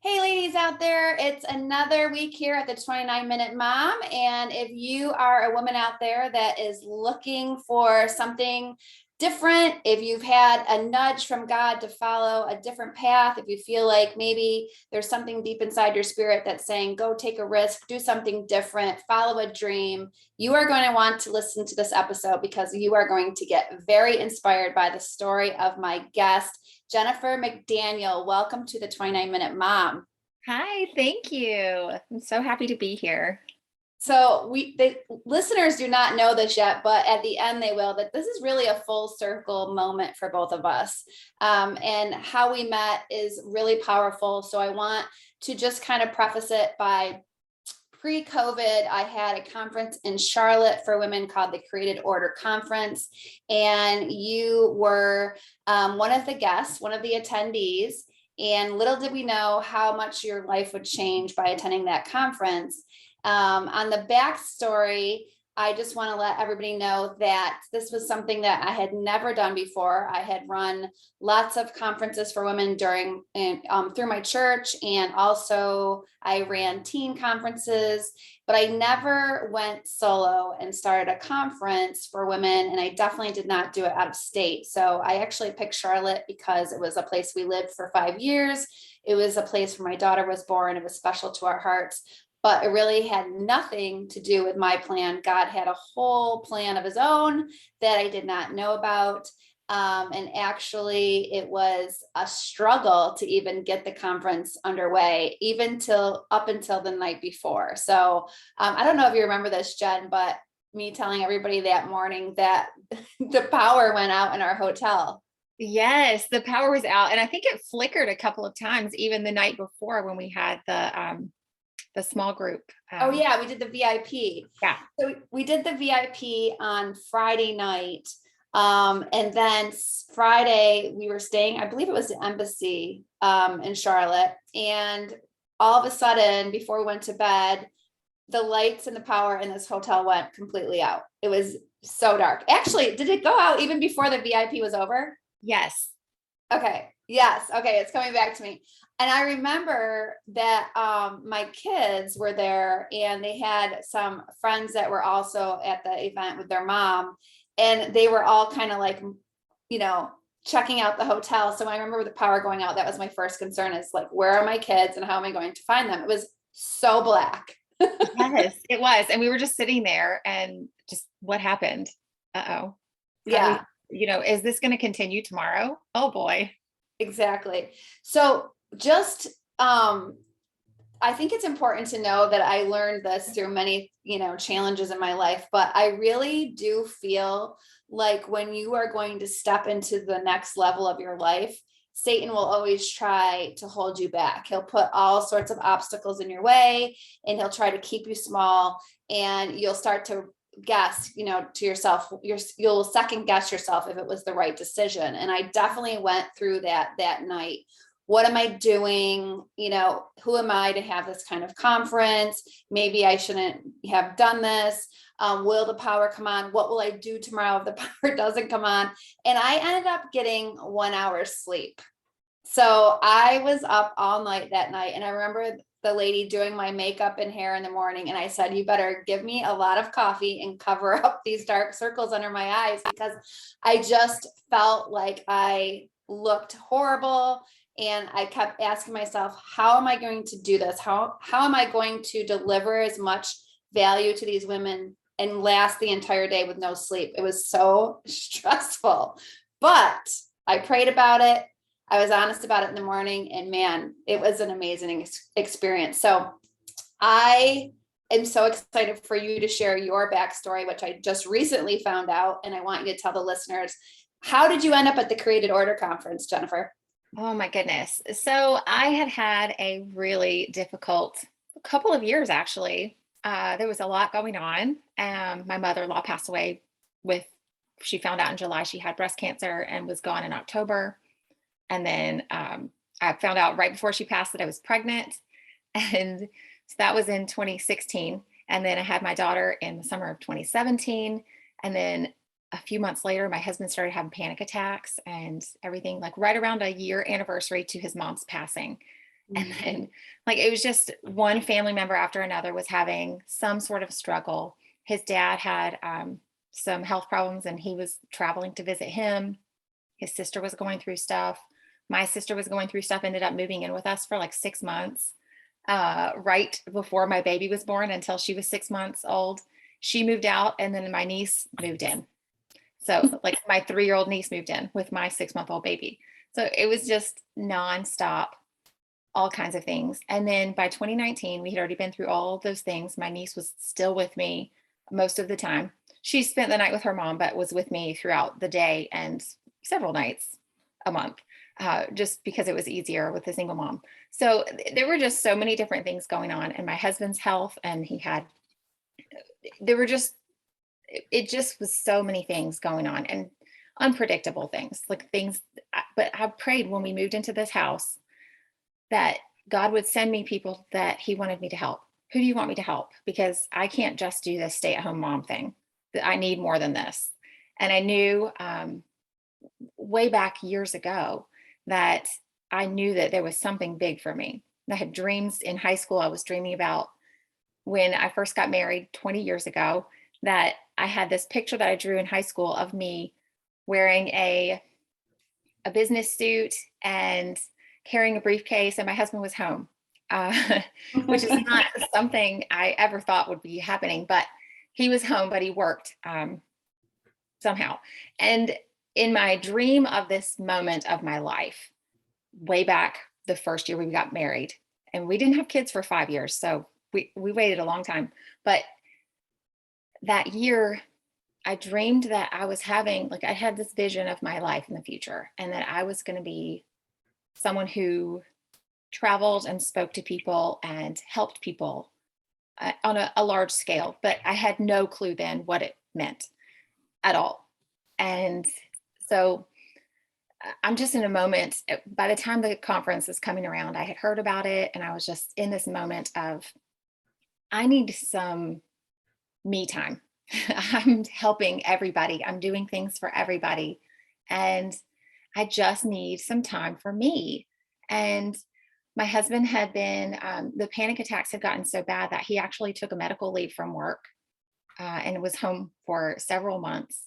Hey, ladies out there, it's another week here at the 29-Minute Mom. And if you are a woman out there that is looking for something different, if you've had a nudge from God to follow a different path, if you feel like maybe there's something deep inside your spirit that's saying, go take a risk, do something different, follow a dream, you are going to want to listen to this episode because you are going to get very inspired by the story of my guest, Jennifer McDaniel. Welcome to the 29-Minute Mom. Hi, thank you. I'm so happy to be here. So the listeners do not know this yet, but at the end they will, that this is really a full circle moment for both of us. And how we met is really powerful. So I want to just kind of preface it by pre-COVID, I had a conference in Charlotte for women called the Created Order Conference. And you were one of the guests, one of the attendees. And little did we know how much your life would change by attending that conference. On the backstory, I just want to let everybody know that this was something that I had never done before. I had run lots of conferences for women through my church, and also I ran teen conferences, but I never went solo and started a conference for women, and I definitely did not do it out of state. So I actually picked Charlotte because it was a place we lived for 5 years. It was a place where my daughter was born. It was special to our hearts. But it really had nothing to do with my plan. God had a whole plan of his own that I did not know about. And actually, it was a struggle to even get the conference underway, even up until the night before. So I don't know if you remember this, Jen, but me telling everybody that morning that the power went out in our hotel. Yes, the power was out, and I think it flickered a couple of times, even the night before when we had the small group. Oh yeah, we did the VIP. Yeah. So we did the VIP on Friday night. And then Friday we were staying, I believe it was the embassy in Charlotte. And all of a sudden, before we went to bed, the lights and the power in this hotel went completely out. It was so dark. Actually, did it go out even before the VIP was over? Yes. Okay. Yes. Okay. It's coming back to me. And I remember that my kids were there and they had some friends that were also at the event with their mom. And they were all kind of like, checking out the hotel. So I remember with the power going out, that was my first concern, is like, where are my kids and how am I going to find them? It was so black. Yes, it was. And we were just sitting there and just what happened? Uh-oh. How do Yeah. is this going to continue tomorrow? Oh boy. Exactly. So just I think it's important to know that I learned this through many, challenges in my life, but I really do feel like when you are going to step into the next level of your life, Satan will always try to hold you back. He'll put all sorts of obstacles in your way and he'll try to keep you small, and you'll start to guess, to yourself, you'll second guess yourself if it was the right decision. And I definitely went through that night. What am I doing? Who am I to have this kind of conference? Maybe I shouldn't have done this. Will the power come on? What will I do tomorrow if the power doesn't come on? And I ended up getting 1 hour's sleep. So I was up all night that night. And I remember the lady doing my makeup and hair in the morning. And I said, you better give me a lot of coffee and cover up these dark circles under my eyes, because I just felt like I looked horrible. And I kept asking myself, how am I going to do this? How am I going to deliver as much value to these women and last the entire day with no sleep? It was so stressful, but I prayed about it. I was honest about it in the morning, and man, it was an amazing experience. So I am so excited for you to share your backstory, which I just recently found out. And I want you to tell the listeners, how did you end up at the Created Order Conference, Jennifer? Oh my goodness. So I had a really difficult couple of years, actually. There was a lot going on. My mother-in-law passed away she found out in July she had breast cancer and was gone in October. And then I found out right before she passed that I was pregnant. And so that was in 2016. And then I had my daughter in the summer of 2017. And then a few months later, my husband started having panic attacks and everything, like right around a year anniversary to his mom's passing. And Mm. then like, it was just one family member after another was having some sort of struggle. His dad had some health problems and he was traveling to visit him. His sister was going through stuff. My sister was going through stuff, ended up moving in with us for like 6 months, right before my baby was born until she was 6 months old. She moved out and then my niece moved in. So like my 3-year-old niece moved in with my 6-month-old baby. So it was just nonstop, all kinds of things. And then by 2019, we had already been through all of those things. My niece was still with me most of the time. She spent the night with her mom, but was with me throughout the day and several nights a month, just because it was easier with a single mom. So there were just so many different things going on, and my husband's health, and there were just, it just was so many things going on and unpredictable things, like things. But I prayed when we moved into this house that God would send me people that he wanted me to help. Who do you want me to help? Because I can't just do this stay-at-home mom thing. That I need more than this. And I knew way back years ago that I knew that there was something big for me. I had dreams in high school. I was dreaming about when I first got married 20 years ago, that I had this picture that I drew in high school of me wearing a business suit and carrying a briefcase, and my husband was home, which is not something I ever thought would be happening. But he was home, but he worked somehow. And in my dream of this moment of my life, way back the first year we got married, and we didn't have kids for 5 years, so we waited a long time. But that year, I dreamed that I was having, like, I had this vision of my life in the future, and that I was going to be someone who traveled and spoke to people and helped people on a large scale. But I had no clue then what it meant at all. And so I'm just in a moment. By the time the conference is coming around, I had heard about it, and I was just in this moment of, I need some me time. I'm helping everybody. I'm doing things for everybody. And I just need some time for me. And my husband had been, the panic attacks had gotten so bad that he actually took a medical leave from work and was home for several months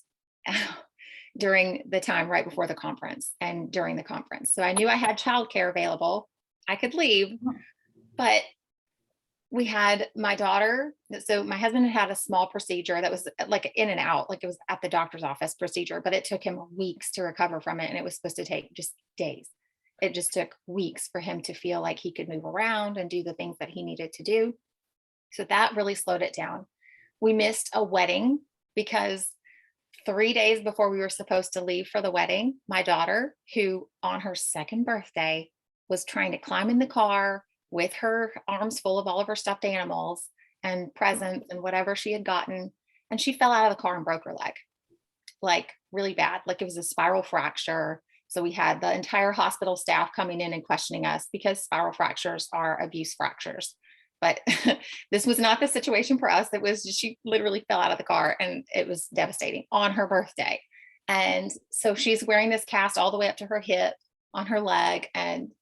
during the time right before the conference and during the conference. So I knew I had childcare available. I could leave, but we had my daughter. So my husband had had a small procedure that was like in and out, like it was at the doctor's office procedure, but it took him weeks to recover from it. And it was supposed to take just days. It just took weeks for him to feel like he could move around and do the things that he needed to do. So that really slowed it down. We missed a wedding because 3 days before we were supposed to leave for the wedding, my daughter, who on her second birthday was trying to climb in the car with her arms full of all of her stuffed animals and presents and whatever she had gotten, and she fell out of the car and broke her leg, like really bad, like it was a spiral fracture. So we had the entire hospital staff coming in and questioning us because spiral fractures are abuse fractures. But this was not the situation for us. It was just, she literally fell out of the car and it was devastating on her birthday. And so she's wearing this cast all the way up to her hip on her leg. And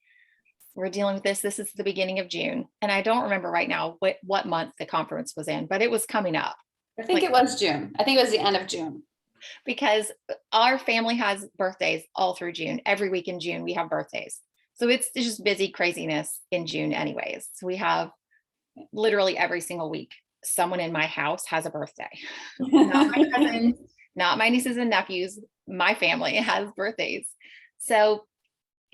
we're dealing with this. This is the beginning of June. And I don't remember right now what month the conference was in, but it was coming up. I think it was June. I think it was the end of June. Because our family has birthdays all through June. Every week in June, we have birthdays. So it's just busy craziness in June anyways. So we have literally every single week, someone in my house has a birthday. Not my cousins, not my nieces and nephews. My family has birthdays. So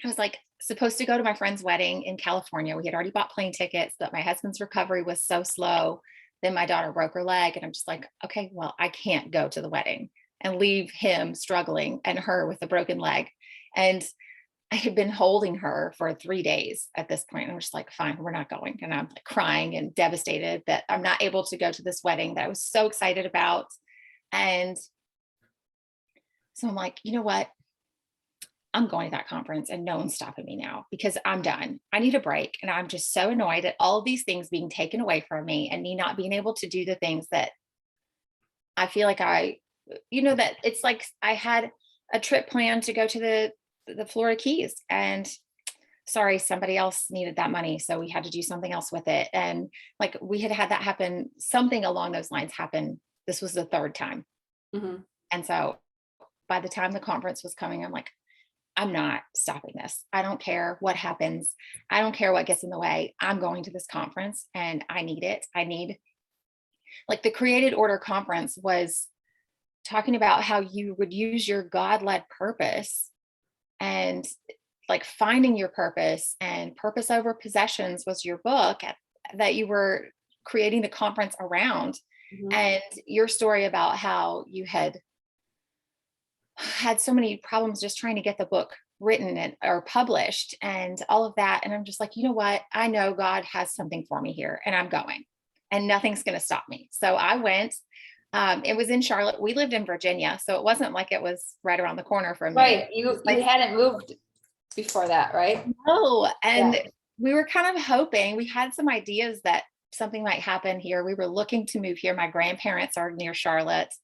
I was like supposed to go to my friend's wedding in California. We had already bought plane tickets, but my husband's recovery was so slow. Then my daughter broke her leg. And I'm just like, okay, well, I can't go to the wedding and leave him struggling and her with a broken leg. And I had been holding her for 3 days at this point. And I'm just like, fine, we're not going. And I'm like crying and devastated that I'm not able to go to this wedding that I was so excited about. And so I'm like, you know what? I'm going to that conference and no one's stopping me now because I'm done. I need a break. And I'm just so annoyed at all of these things being taken away from me and me not being able to do the things that I feel like that it's like I had a trip planned to go to the Florida Keys. And sorry, somebody else needed that money, so we had to do something else with it. And like we had had that happen, something along those lines happen. This was the third time. Mhm. And so by the time the conference was coming, I'm like, I'm not stopping this. I don't care what happens. I don't care what gets in the way. I'm going to this conference and I need it. I need, like, the Created Order conference was talking about how you would use your God-led purpose and like finding your purpose, and Purpose Over Possessions was your book that you were creating the conference around. Mhm. And your story about how you had so many problems just trying to get the book written and or published and all of that. And I'm just like, you know what? I know God has something for me here and I'm going, and nothing's going to stop me. So I went. It was in Charlotte. We lived in Virginia, so it wasn't like it was right around the corner from me. Right. You hadn't moved before that, right? No, and Yeah. we were kind of hoping, we had some ideas that something might happen here. We were looking to move here. My grandparents are near Charlotte,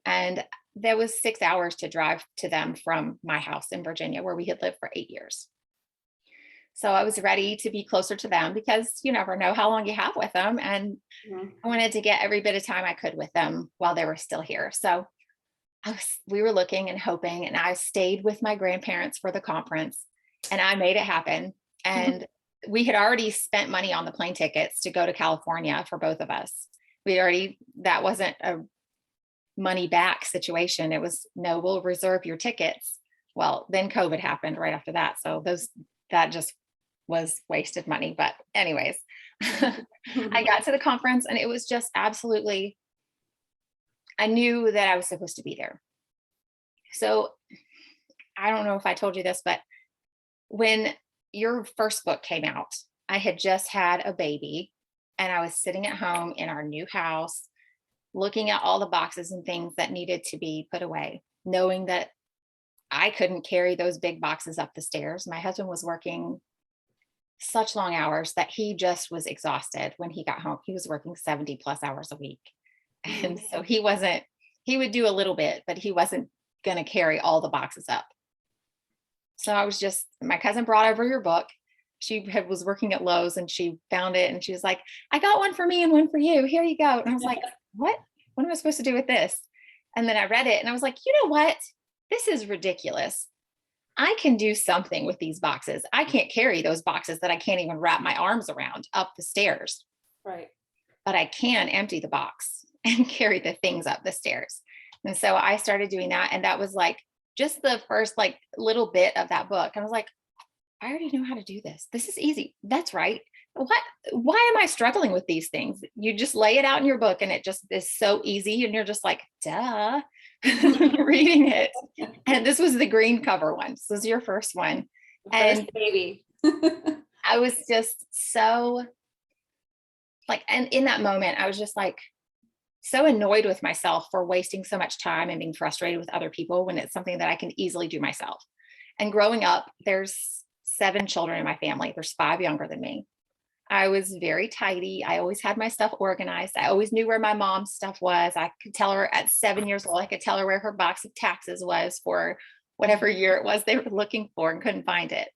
and there was 6 hours to drive to them from my house in Virginia, where we had lived for 8 years. So I was ready to be closer to them because you never know how long you have with them. And Mhm. I wanted to get every bit of time I could with them while they were still here. So we were looking and hoping, and I stayed with my grandparents for the conference, and I made it happen. And we had already spent money on the plane tickets to go to California for both of us. That wasn't a money back situation. It was, no, we'll reserve your tickets. Well, then COVID happened right after that. So that just was wasted money. But anyways, I got to the conference and it was just absolutely, I knew that I was supposed to be there. So I don't know if I told you this, but when your first book came out, I had just had a baby and I was sitting at home in our new house, looking at all the boxes and things that needed to be put away, knowing that I couldn't carry those big boxes up the stairs. My husband was working such long hours that he just was exhausted when he got home. He was working 70 plus hours a week. And Mhm. so he would do a little bit, but he wasn't going to carry all the boxes up. So my cousin brought over your book. Was working at Lowe's and she found it and she was like, I got one for me and one for you. Here you go. And I was like, what? What am I supposed to do with this? And then I read it and I was like, you know what? This is ridiculous. I can do something with these boxes. I can't carry those boxes that I can't even wrap my arms around up the stairs, Right. but I can empty the box and carry the things up the stairs. And so I started doing that. And that was like just the first like little bit of that book. I was like, I already know how to do this. This is easy. That's right. Why am I struggling with these things? You just lay it out in your book and it just is so easy. And you're just like, duh, reading it. And this was the green cover one. This was your first one. First And baby. I was just so like, and in that moment, I was just like so annoyed with myself for wasting so much time and being frustrated with other people when it's something that I can easily do myself. And growing up, there's 7 children in my family. There's 5 younger than me. I was very tidy. I always had my stuff organized. I always knew where my mom's stuff was. I could tell her at 7 years old, I could tell her where her box of taxes was for whatever year it was they were looking for and couldn't find it.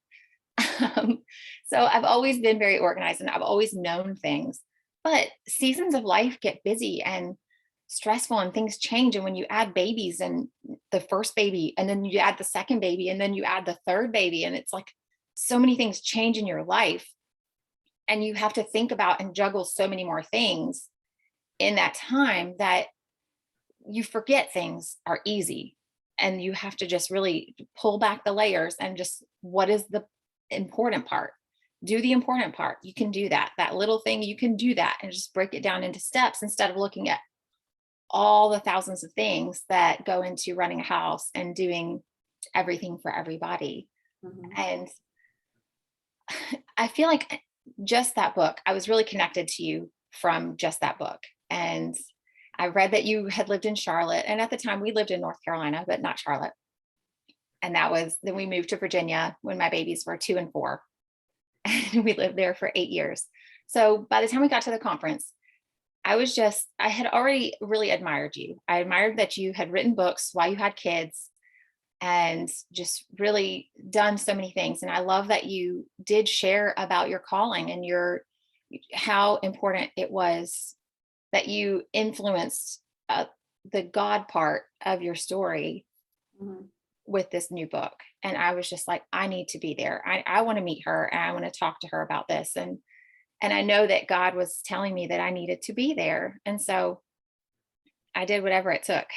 So I've always been very organized and I've always known things. But seasons of life get busy and stressful and things change. And when you add babies and the first baby, and then you add the second baby, and then you add the third baby, and it's like so many things change in your life. And you have to think about and juggle so many more things in that time that you forget things are easy. And you have to just really pull back the layers and just what is the important part? Do the important part. You can do that. That little thing, you can do that and just break it down into steps instead of looking at all the thousands of things that go into running a house and doing everything for everybody. Mhm. And I feel like just that book, I was really connected to you from just that book. And I read that you had lived in Charlotte. And at the time, we lived in North Carolina, but not Charlotte. And then we moved to Virginia when my babies were 2 and 4. And we lived there for 8 years. So by the time we got to the conference, I had already really admired you. I admired that you had written books while you had kids and just really done so many things. And I love that you did share about your calling and how important it was that you influenced the God part of your story Mhm. with this new book. And I was just like, I need to be there. I want to meet her and I want to talk to her about this. And I know that God was telling me that I needed to be there. And so I did whatever it took.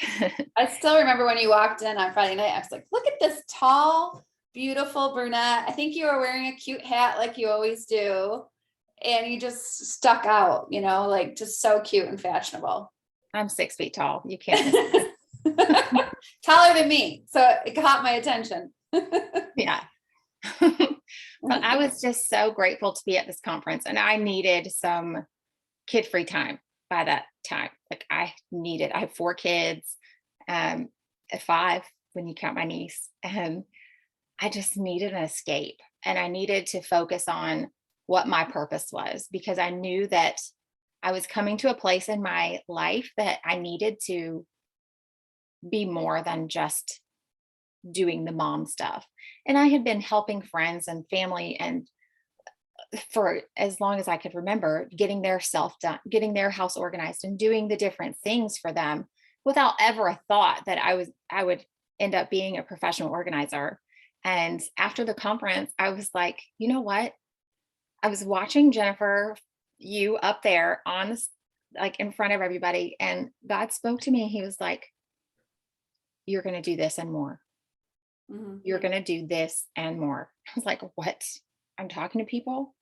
I still remember when you walked in on Friday night, I was like, look at this tall, beautiful brunette. I think you were wearing a cute hat like you always do. And you just stuck out, like just so cute and fashionable. I'm 6 feet tall. You can't miss me. Taller than me. So it caught my attention. Yeah. But I was just so grateful to be at this conference, and I needed some kid-free time by that time. Like I have 4 kids, at 5 when you count my niece, and I just needed an escape, and I needed to focus on what my purpose was, because I knew that I was coming to a place in my life that I needed to be more than just doing the mom stuff. And I had been helping friends and family and for as long as I could remember, getting their self done, getting their house organized and doing the different things for them without ever a thought that I would end up being a professional organizer. And after the conference, I was like, you know what? I was watching Jennifer, you up there on this, like in front of everybody, and God spoke to me. He was like, you're going to do this and more. Mhm. You're going to do this and more. I was like, what? I'm talking to people.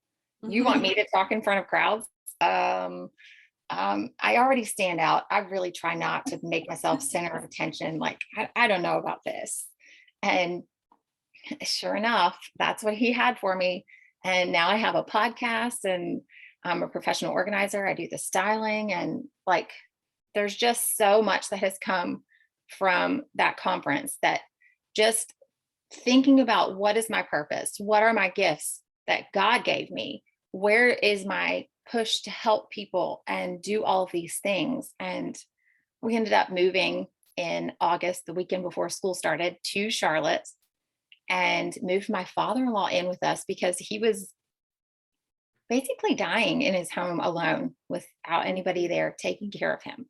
You want Mhm. me to talk in front of crowds? I already stand out. I really try not to make myself center of attention. Like, I don't know about this. And sure enough, that's what he had for me. And now I have a podcast and I'm a professional organizer. I do the styling, and like, there's just so much that has come from that conference, that just thinking about what is my purpose? What are my gifts that God gave me? Where is my push to help people and do all of these things? And we ended up moving in August, the weekend before school started, to Charlotte, and moved my father-in-law in with us because he was basically dying in his home alone without anybody there taking care of him.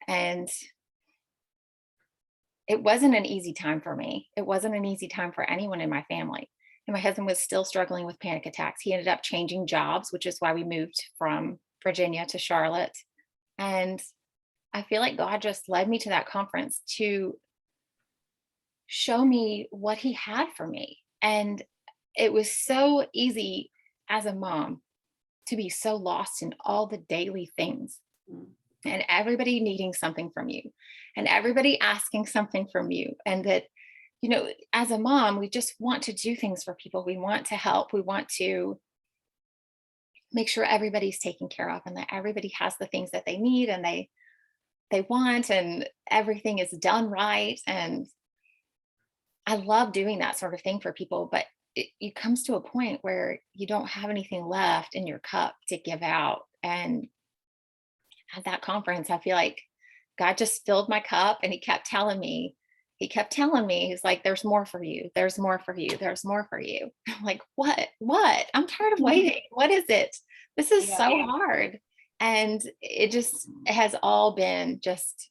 And it wasn't an easy time for me. It wasn't an easy time for anyone in my family. And my husband was still struggling with panic attacks. He ended up changing jobs, which is why we moved from Virginia to Charlotte. And I feel like God just led me to that conference to show me what he had for me. And it was so easy as a mom to be so lost in all the daily things and everybody needing something from you and everybody asking something from you. And that, as a mom, we just want to do things for people. We want to help. We want to make sure everybody's taken care of and that everybody has the things that they need and they want, and everything is done right. And I love doing that sort of thing for people, but it comes to a point where you don't have anything left in your cup to give out. And at that conference, I feel like God just filled my cup, and he kept telling me, he's like, there's more for you. There's more for you. There's more for you. I'm like, what? I'm tired of waiting. What is it? This is Yeah. so hard. And it has all been just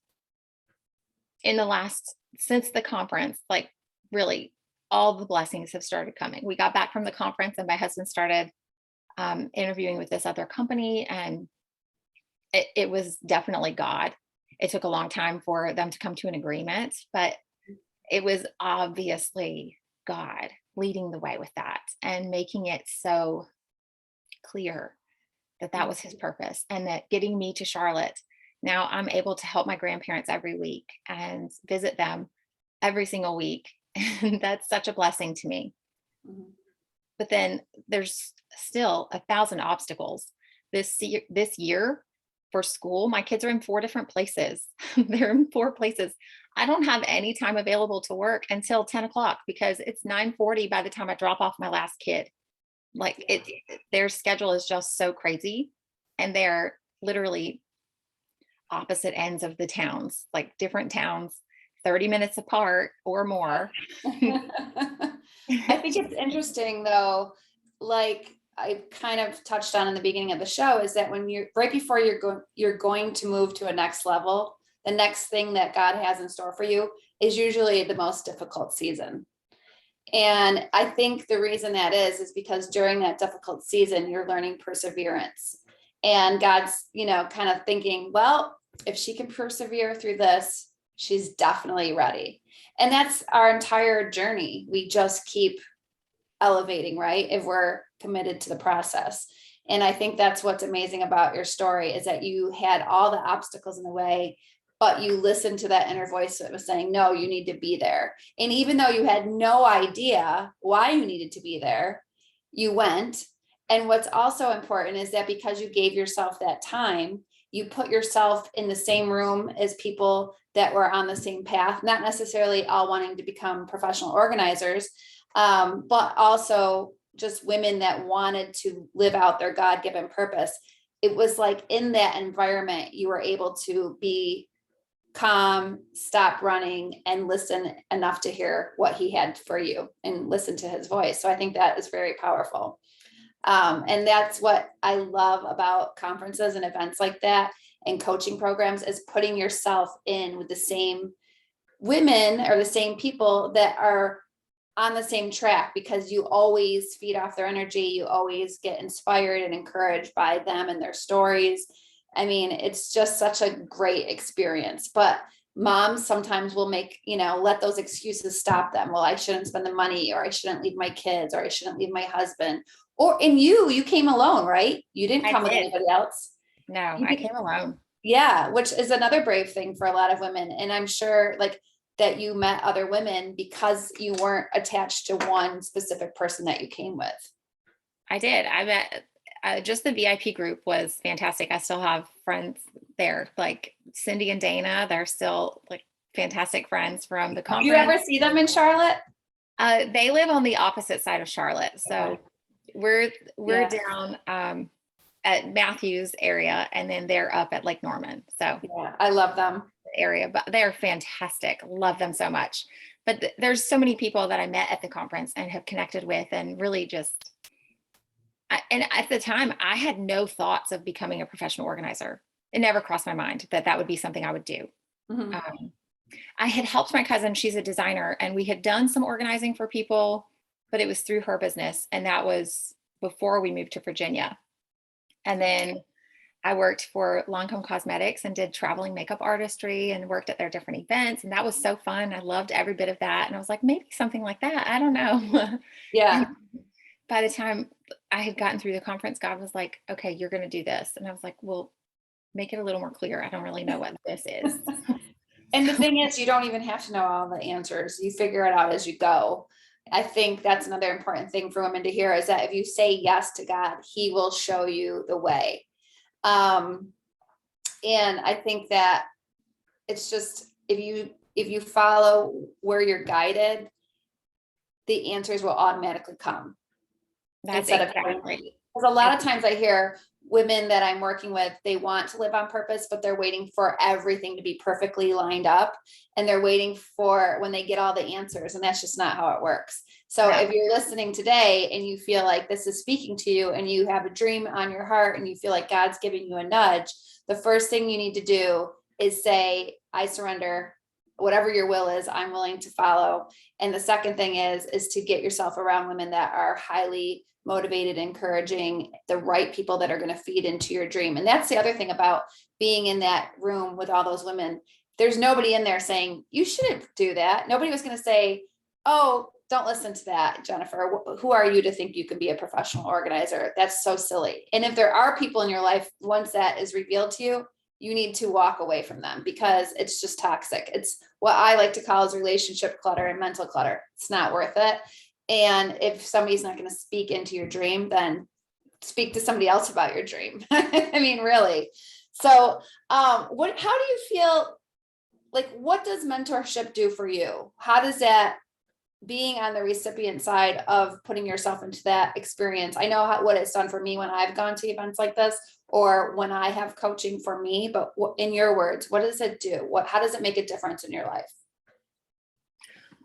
since the conference, like really all the blessings have started coming. We got back from the conference and my husband started interviewing with this other company, and it was definitely God. It took a long time for them to come to an agreement, but it was obviously God leading the way with that and making it so clear that that was his purpose, and that getting me to Charlotte, now I'm able to help my grandparents every week and visit them every single week. And that's such a blessing to me. Mhm. But then there's still 1,000 obstacles. This year for school, my kids are in 4 different places. They're in 4 places. I don't have any time available to work until 10 o'clock because it's 9:40 by the time I drop off my last kid. Like their schedule is just so crazy, and they're literally opposite ends of the towns, like different towns, 30 minutes apart or more. I think it's interesting though, like I kind of touched on in the beginning of the show, is that when you're right before you're going to move to a next level, the next thing that God has in store for you is usually the most difficult season. And I think the reason that is because during that difficult season, you're learning perseverance. And God's, kind of thinking, well, if she can persevere through this, she's definitely ready. And that's our entire journey. We just keep elevating, right? If we're committed to the process. And I think that's what's amazing about your story, is that you had all the obstacles in the way, but you listened to that inner voice that was saying, no, you need to be there. And even though you had no idea why you needed to be there, you went. And what's also important is that because you gave yourself that time, you put yourself in the same room as people that were on the same path, not necessarily all wanting to become professional organizers, but also just women that wanted to live out their God-given purpose. It was like in that environment, you were able to be calm, stop running, and listen enough to hear what he had for you and listen to his voice. So I think that is very powerful. And that's what I love about conferences and events like that and coaching programs, is putting yourself in with the same women or the same people that are on the same track, because you always feed off their energy. You always get inspired and encouraged by them and their stories. I mean, it's just such a great experience. But moms sometimes will let those excuses stop them. Well, I shouldn't spend the money, or I shouldn't leave my kids, or I shouldn't leave my husband. And you came alone, right? You didn't come with anybody else. No, I came alone. Yeah, which is another brave thing for a lot of women. And I'm sure that you met other women because you weren't attached to one specific person that you came with. I did. I met just the VIP group was fantastic. I still have friends there, like Cindy and Dana. They're still like fantastic friends from the conference. Do you ever see them in Charlotte? They live on the opposite side of Charlotte. So we're down at Matthews area, and then they're up at Lake Norman. So yeah, I love them. Area, but they're fantastic. Love them so much. But there's so many people that I met at the conference and have connected with, and really just, and at the time I had no thoughts of becoming a professional organizer. It never crossed my mind that would be something I would do. Mm-hmm. I had helped my cousin, she's a designer, and we had done some organizing for people, but it was through her business. And that was before we moved to Virginia. And then I worked for Lancome Cosmetics and did traveling makeup artistry and worked at their different events. And that was so fun. I loved every bit of that. And I was like, maybe something like that. I don't know. Yeah. By the time I had gotten through the conference, God was like, okay, you're going to do this. And I was like, well, make it a little more clear. I don't really know what this is. And the thing is, you don't even have to know all the answers. You figure it out as you go. I think that's another important thing for women to hear, is that if you say yes to God, he will show you the way. And I think that it's just, if you follow where you're guided, the answers will automatically come. That's exactly. Because a lot of times I hear women that I'm working with, they want to live on purpose, but they're waiting for everything to be perfectly lined up. And they're waiting for when they get all the answers. And that's just not how it works. So if you're listening today and you feel like this is speaking to you, and you have a dream on your heart, and you feel like God's giving you a nudge, the first thing you need to do is say, I surrender. Whatever your will is, I'm willing to follow. And the second thing is to get yourself around women that are highly motivated, encouraging, the right people that are going to feed into your dream. And that's the other thing about being in that room with all those women. There's nobody in there saying, you shouldn't do that. Nobody was going to say, oh, don't listen to that, Jennifer. Who are you to think you could be a professional organizer? That's so silly. And if there are people in your life, once that is revealed to you, you need to walk away from them, because it's just toxic. It's what I like to call is relationship clutter and mental clutter. It's not worth it. And if somebody's not going to speak into your dream, then speak to somebody else about your dream. I mean, really. So how do you feel like, what does mentorship do for you? How does that, being on the recipient side of putting yourself into that experience? I know what it's done for me when I've gone to events like this, or when I have coaching for me, but in your words, what does it do? How does it make a difference in your life?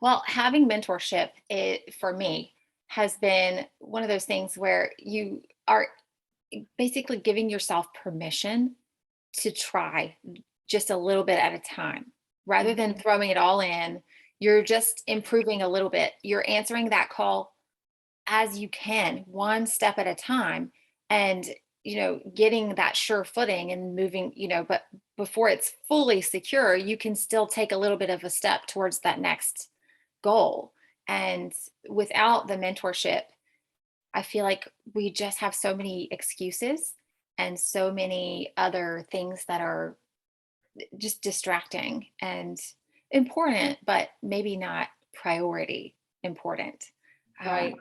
Well, having mentorship, it for me has been one of those things where you are basically giving yourself permission to try just a little bit at a time rather than Mhm. throwing it all in. You're just improving a little bit. You're answering that call as you can, one step at a time, and getting that sure footing and moving, but before it's fully secure, you can still take a little bit of a step towards that next goal. And without the mentorship, I feel like we just have so many excuses and so many other things that are just distracting and important, but maybe not priority important. Um, Right.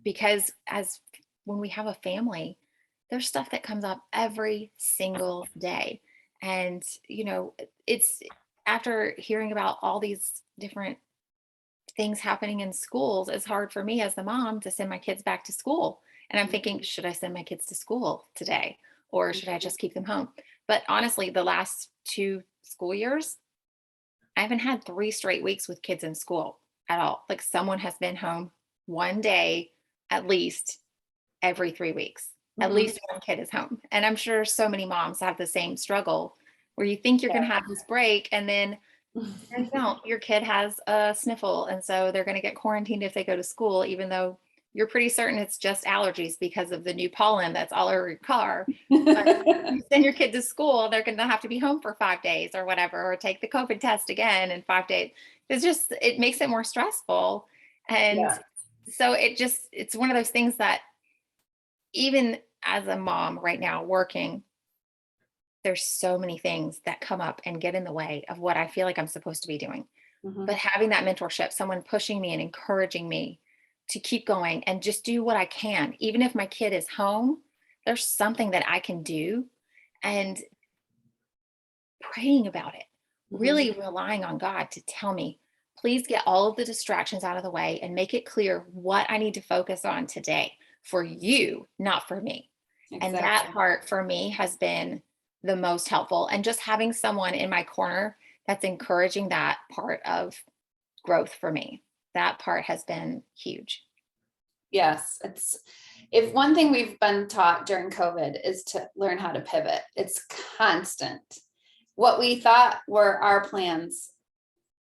because as when we have a family, there's stuff that comes up every single day. And, it's after hearing about all these different things happening in schools, it's hard for me as the mom to send my kids back to school. And I'm thinking, should I send my kids to school today or should I just keep them home? But honestly, the last 2 school years, I haven't had 3 straight weeks with kids in school at all. Like someone has been home one day at least every 3 weeks. At Mhm. least one kid is home. And I'm sure so many moms have the same struggle where you think you're going to have this break and then no, you don't. Your kid has a sniffle, and so they're going to get quarantined if they go to school, even though you're pretty certain it's just allergies because of the new pollen that's all over your car. But you send your kid to school, they're going to have to be home for 5 days or whatever, or take the COVID test again in 5 days. It makes it more stressful. And Yeah. so it's one of those things that even as a mom right now working, there's so many things that come up and get in the way of what I feel like I'm supposed to be doing. Mhm. But having that mentorship, someone pushing me and encouraging me to keep going and just do what I can, even if my kid is home, there's something that I can do, and praying about it, Mhm. really relying on God to tell me, please get all of the distractions out of the way and make it clear what I need to focus on today for you, not for me. And that Exactly. part for me has been the most helpful. And just having someone in my corner that's encouraging that part of growth for me. That part has been huge. Yes, it's if one thing we've been taught during COVID is to learn how to pivot. It's constant. What we thought were our plans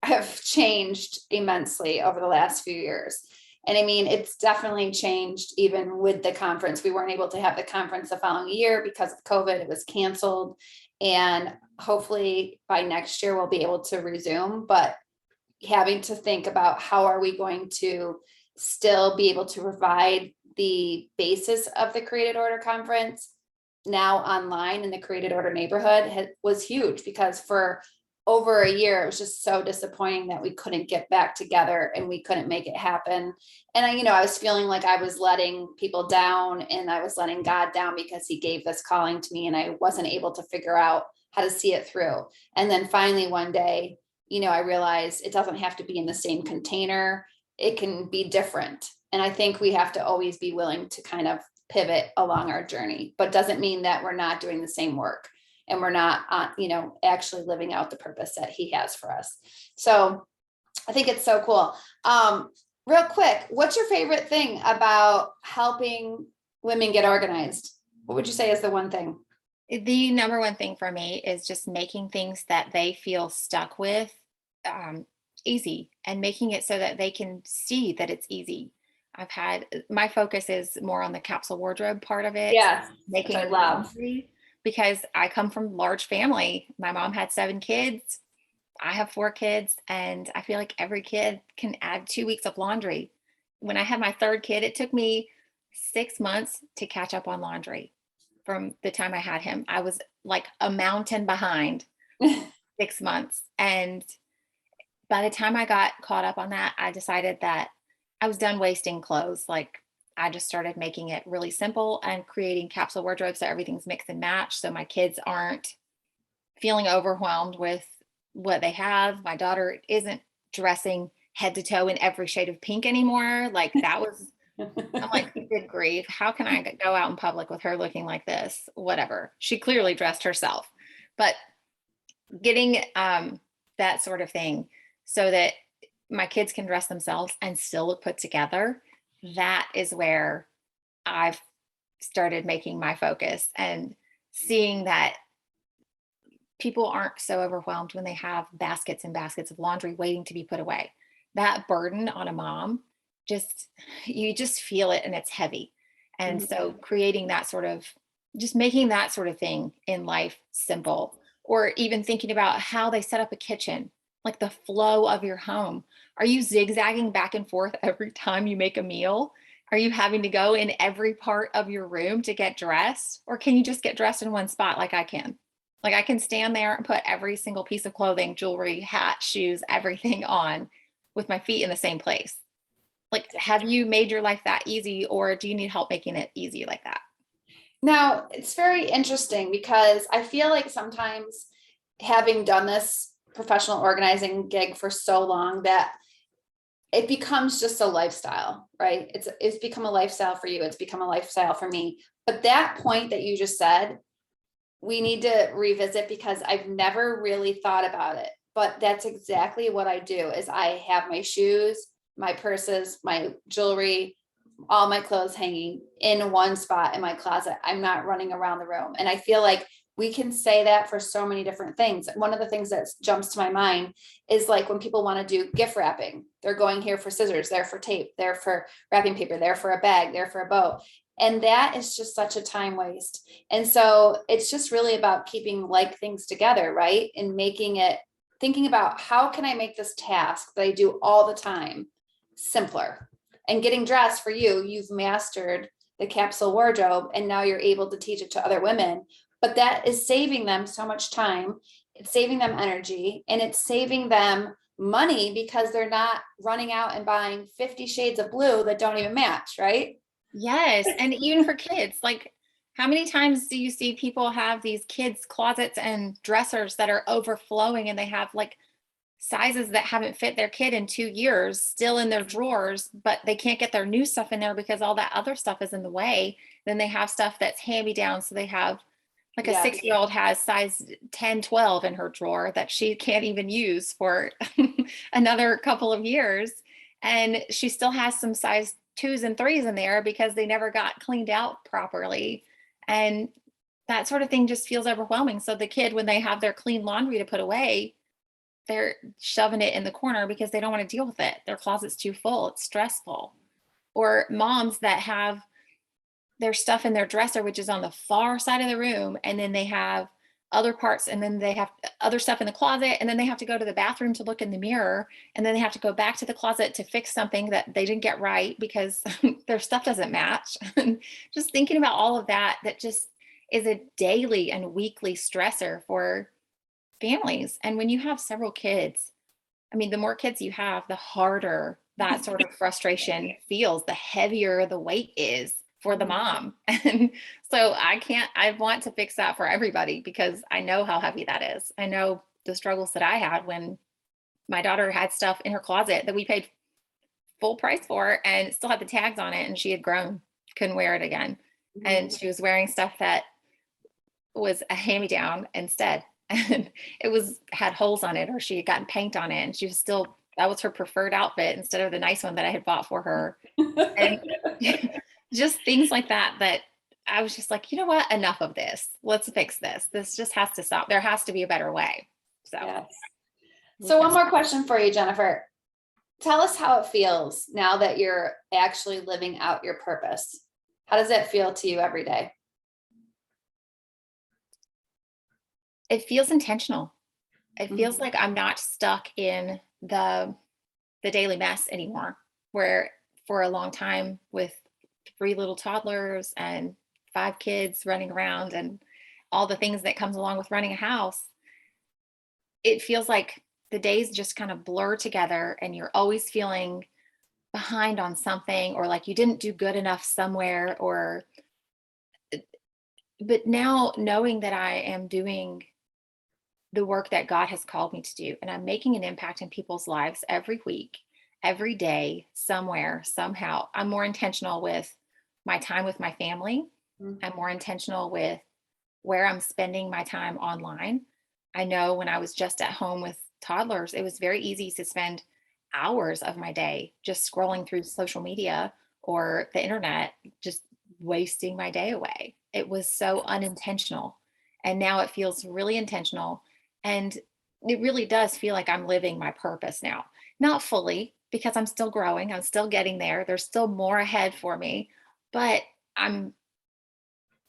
have changed immensely over the last few years. And I mean, it's definitely changed even with the conference. We weren't able to have the conference the following year because of COVID, it was canceled. And hopefully by next year, we'll be able to resume. But having to think about how are we going to still be able to provide the basis of the created order conference now online in the created order neighborhood was huge because for over a year it was just so disappointing that we couldn't get back together and we couldn't make it happen. And I was feeling like I was letting people down and I was letting God down because he gave this calling to me and I wasn't able to figure out how to see it through. And then finally one day, I realized it doesn't have to be in the same container. It can be different. And I think we have to always be willing to kind of pivot along our journey, but doesn't mean that we're not doing the same work and we're not, actually living out the purpose that he has for us. So I think it's so cool. Real quick, what's your favorite thing about helping women get organized? What would you say is the one thing? The number one thing for me is just making things that they feel stuck with easy and making it so that they can see that it's easy. My focus is more on the capsule wardrobe part of it, Yes, which I making love. laundry, because I come from a large family. My mom had 7 kids. I have 4 kids, and I feel like every kid can add 2 weeks of laundry. When I had my third kid, it took me 6 months to catch up on laundry from the time I had him. I was like a mountain behind 6 months. And by the time I got caught up on that, I decided that I was done wasting clothes. Like I just started making it really simple and creating capsule wardrobes so everything's mix and match. So my kids aren't feeling overwhelmed with what they have. My daughter isn't dressing head to toe in every shade of pink anymore. Like that was, I'm like, good grief. How can I go out in public with her looking like this? Whatever. She clearly dressed herself, but getting that sort of thing so that my kids can dress themselves and still look put together, that is where I've started making my focus and seeing that people aren't so overwhelmed when they have baskets and baskets of laundry waiting to be put away. That burden on a mom, just you just feel it and it's heavy. And Mhm. so creating that sort of just making that sort of thing in life simple, or even thinking about how they set up a kitchen, like the flow of your home. Are you zigzagging back and forth every time you make a meal? Are you having to go in every part of your room to get dressed? Or can you just get dressed in one spot like I can? Like I can stand there and put every single piece of clothing, jewelry, hat, shoes, everything on with my feet in the same place. Like, have you made your life that easy, or do you need help making it easy like that? Now, it's very interesting because I feel like sometimes, having done this professional organizing gig for so long, that it becomes just a lifestyle, right? It's become a lifestyle for you. It's become a lifestyle for me. But that point that you just said, we need to revisit, because I've never really thought about it. But that's exactly what I do is I have my shoes, my purses, my jewelry, all my clothes hanging in one spot in my closet. I'm not running around the room. And I feel like we can say that for so many different things. One of the things that jumps to my mind is like when people want to do gift wrapping, they're going here for scissors, there for tape, there for wrapping paper, there for a bag, there for a bow. And that is just such a time waste. And so it's just really about keeping like things together, right? And making it, thinking about how can I make this task that I do all the time simpler. And getting dressed for you, you've mastered the capsule wardrobe and now you're able to teach it to other women. But that is saving them so much time. It's saving them energy, and it's saving them money because they're not running out and buying 50 shades of blue that don't even match, right? Yes. And even for kids, like how many times do you see people have these kids' closets and dressers that are overflowing and they have like sizes that haven't fit their kid in 2 years still in their drawers, but they can't get their new stuff in there because all that other stuff is in the way. Then they have stuff that's hand me down. So they have like a Yes. 6-year old has size 10, 12 in her drawer that she can't even use for another couple of years. And she still has some size twos and threes in there because they never got cleaned out properly. And that sort of thing just feels overwhelming. So the kid, when they have their clean laundry to put away, they're shoving it in the corner because they don't want to deal with it. Their closet's too full. It's stressful. Or moms that have their stuff in their dresser, which is on the far side of the room, and then they have other parts, and then they have other stuff in the closet, and then they have to go to the bathroom to look in the mirror, and then they have to go back to the closet to fix something that they didn't get right because their stuff doesn't match. And just thinking about all of that, that just is a daily and weekly stressor for families. And when you have several kids, I mean, the more kids you have, the harder that sort of frustration feels, the heavier the weight is for the mom. And so I want to fix that for everybody because I know how heavy that is. I know the struggles that I had when my daughter had stuff in her closet that we paid full price for and it still had the tags on it and she had grown, couldn't wear it again. And she was wearing stuff that was a hand-me-down instead. And it was had holes on it or she had gotten paint on it and she was still that was her preferred outfit instead of the nice one that I had bought for her. And just things like that that I was just like, you know what? Enough of this. Let's fix this. This just has to stop. There has to be a better way. So Yes. we So can one more question for you, Jennifer. Tell us how it feels now that you're actually living out your purpose. How does that feel to you every day? it feels intentional. It feels Mhm. like I'm not stuck in the daily mess anymore, where for a long time with 3 little toddlers and 5 kids running around and all the things that comes along with running a house, it feels like the days just kind of blur together and you're always feeling behind on something or like you didn't do good enough somewhere or but now knowing that I am doing the work that God has called me to do. And I'm making an impact in people's lives every week, every day, somewhere, somehow. I'm more intentional with my time with my family. Mhm. I'm more intentional with where I'm spending my time online. I know when I was just at home with toddlers, it was very easy to spend hours of my day just scrolling through social media or the internet, just wasting my day away. It was so unintentional. And now it feels really intentional. And it really does feel like I'm living my purpose now. Not fully, because I'm still growing, I'm still getting there. There's still more ahead for me, but I'm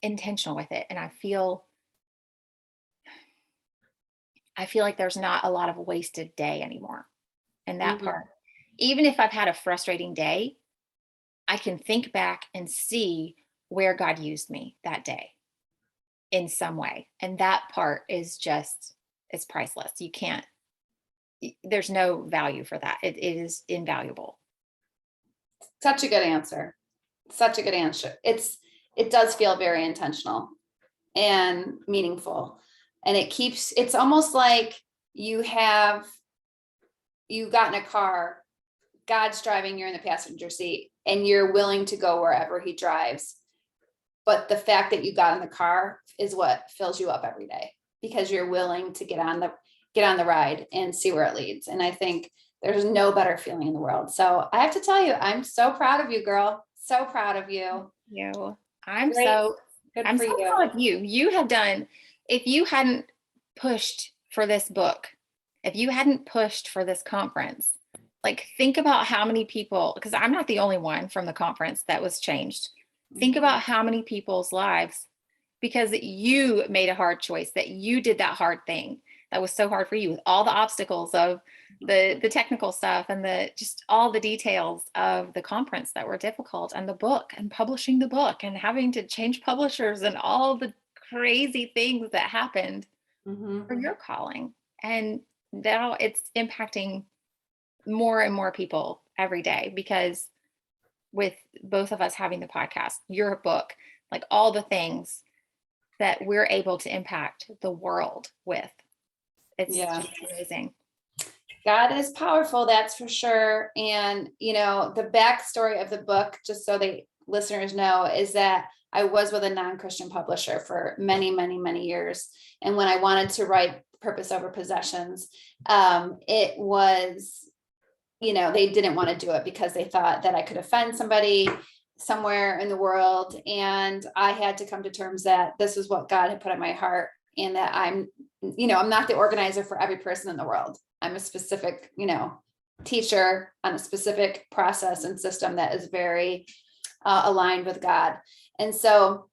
intentional with it. And I feel like there's not a lot of wasted day anymore. And that Mhm. part, even if I've had a frustrating day, I can think back and see where God used me that day in some way. And that part is just, it's priceless. You can't, there's no value for that. It is invaluable. Such a good answer. Such a good answer. It does feel very intentional and meaningful. And it's almost like you have, you got in a car, God's driving, you're in the passenger seat, and you're willing to go wherever he drives. But the fact that you got in the car is what fills you up every day, because you're willing to get on the ride and see where it leads. And I think there's no better feeling in the world. So I have to tell you, I'm so proud of you, girl. So proud of you. You, I'm Great. so, Good I'm for so you. proud of you. You have done, if you hadn't pushed for this book, if you hadn't pushed for this conference, like think about how many people, because I'm not the only one from the conference that was changed. Think Mhm. about how many people's lives, because you made a hard choice, that you did that hard thing that was so hard for you with all the obstacles of the technical stuff and the just all the details of the conference that were difficult, and the book and publishing the book and having to change publishers and all the crazy things that happened for Mhm. your calling. And now it's impacting more and more people every day, because with both of us having the podcast, your book, like all the things that we're able to impact the world with. It's Yeah. just amazing. God is powerful, that's for sure. And, the backstory of the book, just so the listeners know, is that I was with a non-Christian publisher for many, many, many years. And when I wanted to write Purpose Over Possessions, it was, they didn't want to do it because they thought that I could offend somebody somewhere in the world. And I had to come to terms that this is what God had put in my heart, and that I'm not the organizer for every person in the world. I'm a specific, teacher on a specific process and system that is very aligned with God. And so,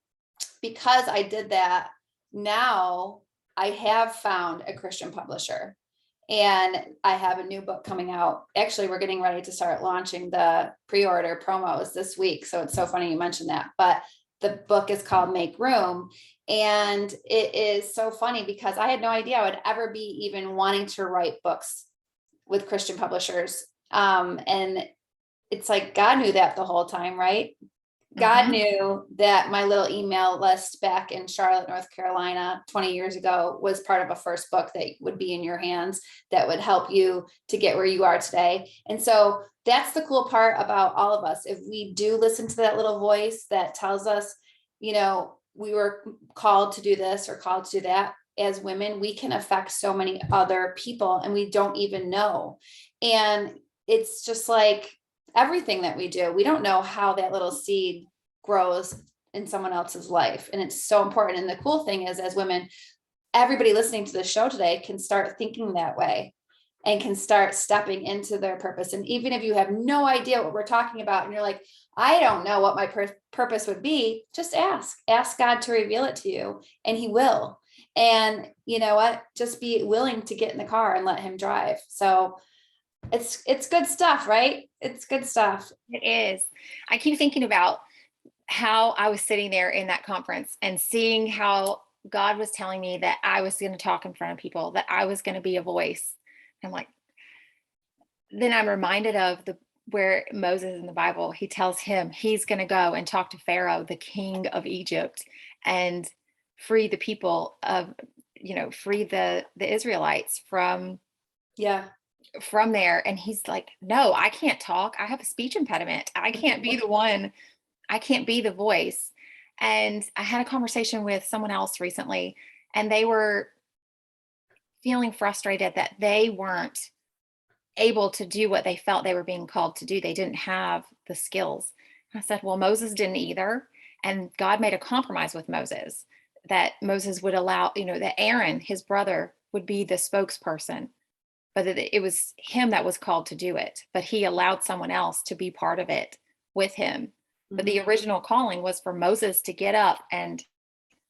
because I did that, now I have found a Christian publisher, and I have a new book coming out. Actually, we're getting ready to start launching the pre-order promos this week. So it's so funny you mentioned that. But the book is called Make Room. And it is so funny because I had no idea I would ever be even wanting to write books with Christian publishers. And it's like God knew that the whole time, right? God Mhm. knew that my little email list back in Charlotte, North Carolina, 20 years ago was part of a first book that would be in your hands that would help you to get where you are today. And so that's the cool part about all of us. If we do listen to that little voice that tells us, we were called to do this or called to do that, as women, we can affect so many other people and we don't even know. And it's just like, everything that we do, we don't know how that little seed grows in someone else's life. And it's so important. And the cool thing is, as women, everybody listening to this show today can start thinking that way and can start stepping into their purpose. And even if you have no idea what we're talking about and you're like, I don't know what my purpose would be, just ask God to reveal it to you, and he will. And you know what, just be willing to get in the car and let him drive. So it's good stuff, right? It's good stuff. It is. I keep thinking about how I was sitting there in that conference and seeing how God was telling me that I was going to talk in front of people, that I was going to be a voice. I'm like, then I'm reminded of where Moses in the Bible, he tells him he's going to go and talk to Pharaoh, the king of Egypt, and free the people of, free the Israelites Yeah. from there. And he's like, no, I can't talk. I have a speech impediment. I can't be the one. I can't be the voice. And I had a conversation with someone else recently, and they were feeling frustrated that they weren't able to do what they felt they were being called to do. They didn't have the skills. I said, well, Moses didn't either. And God made a compromise with Moses, that Moses would allow, that Aaron, his brother, would be the spokesperson, but that it was him that was called to do it. But he allowed someone else to be part of it with him. But the original calling was for Moses to get up and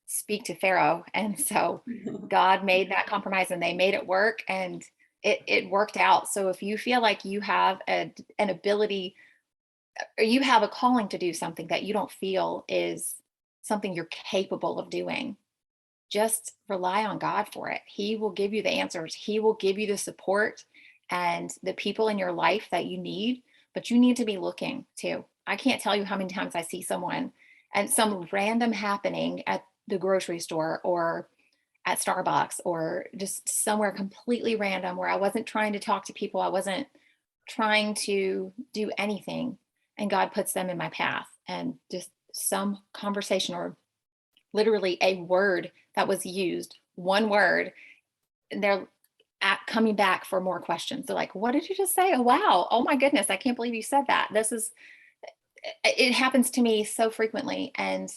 speak to Pharaoh. And so God made that compromise and they made it work, and it worked out. So if you feel like you have an ability, or you have a calling to do something that you don't feel is something you're capable of doing, just rely on God for it. He will give you the answers. He will give you the support and the people in your life that you need, but you need to be looking too. I can't tell you how many times I see someone and some random happening at the grocery store or at Starbucks or just somewhere completely random where I wasn't trying to talk to people. I wasn't trying to do anything. And God puts them in my path, and just some conversation or literally a word that was used, one word, and they're coming back for more questions. They're like, what did you just say? Oh, wow. Oh my goodness. I can't believe you said that. It happens to me so frequently, and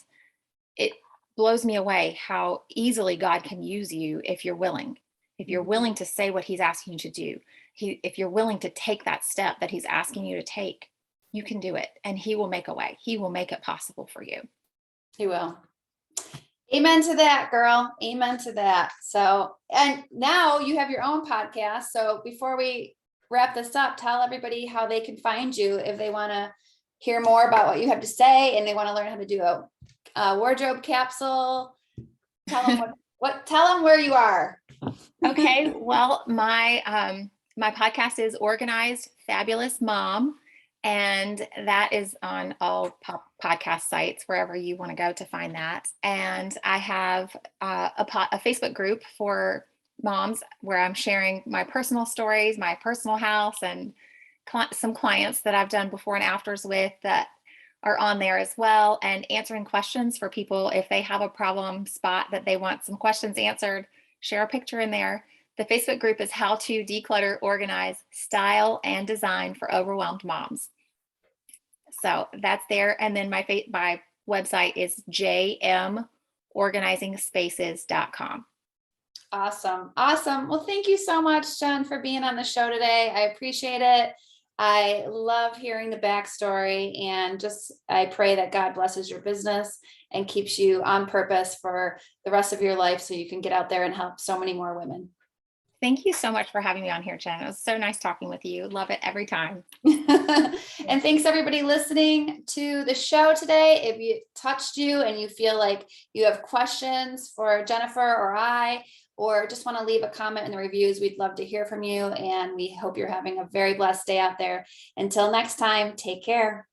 it blows me away how easily God can use you if you're willing. If you're willing to say what he's asking you to do, if you're willing to take that step that he's asking you to take, you can do it, and he will make a way. He will make it possible for you. He will. Amen to that, girl. Amen to that. So, and now you have your own podcast. So before we wrap this up, tell everybody how they can find you if they want to hear more about what you have to say and they want to learn how to do a wardrobe capsule. Tell them tell them where you are. Okay. Well, my podcast is Organized Fabulous Mom, and that is on all podcast sites, wherever you want to go to find that. And I have a Facebook group for moms where I'm sharing my personal stories, my personal house, and some clients that I've done before and afters with that are on there as well, and answering questions for people if they have a problem spot that they want some questions answered. Share a picture in there. The Facebook group is How to Declutter, Organize, Style, and Design for Overwhelmed Moms. So that's there. And then my website is jmorganizingspaces.com. Awesome. Awesome. Well, thank you so much, Jen, for being on the show today. I appreciate it. I love hearing the backstory, and I pray that God blesses your business and keeps you on purpose for the rest of your life so you can get out there and help so many more women. Thank you so much for having me on here, Jen. It was so nice talking with you. Love it every time. And thanks everybody listening to the show today. If it touched you and you feel like you have questions for Jennifer or I, or just want to leave a comment in the reviews, we'd love to hear from you. And we hope you're having a very blessed day out there. Until next time, take care.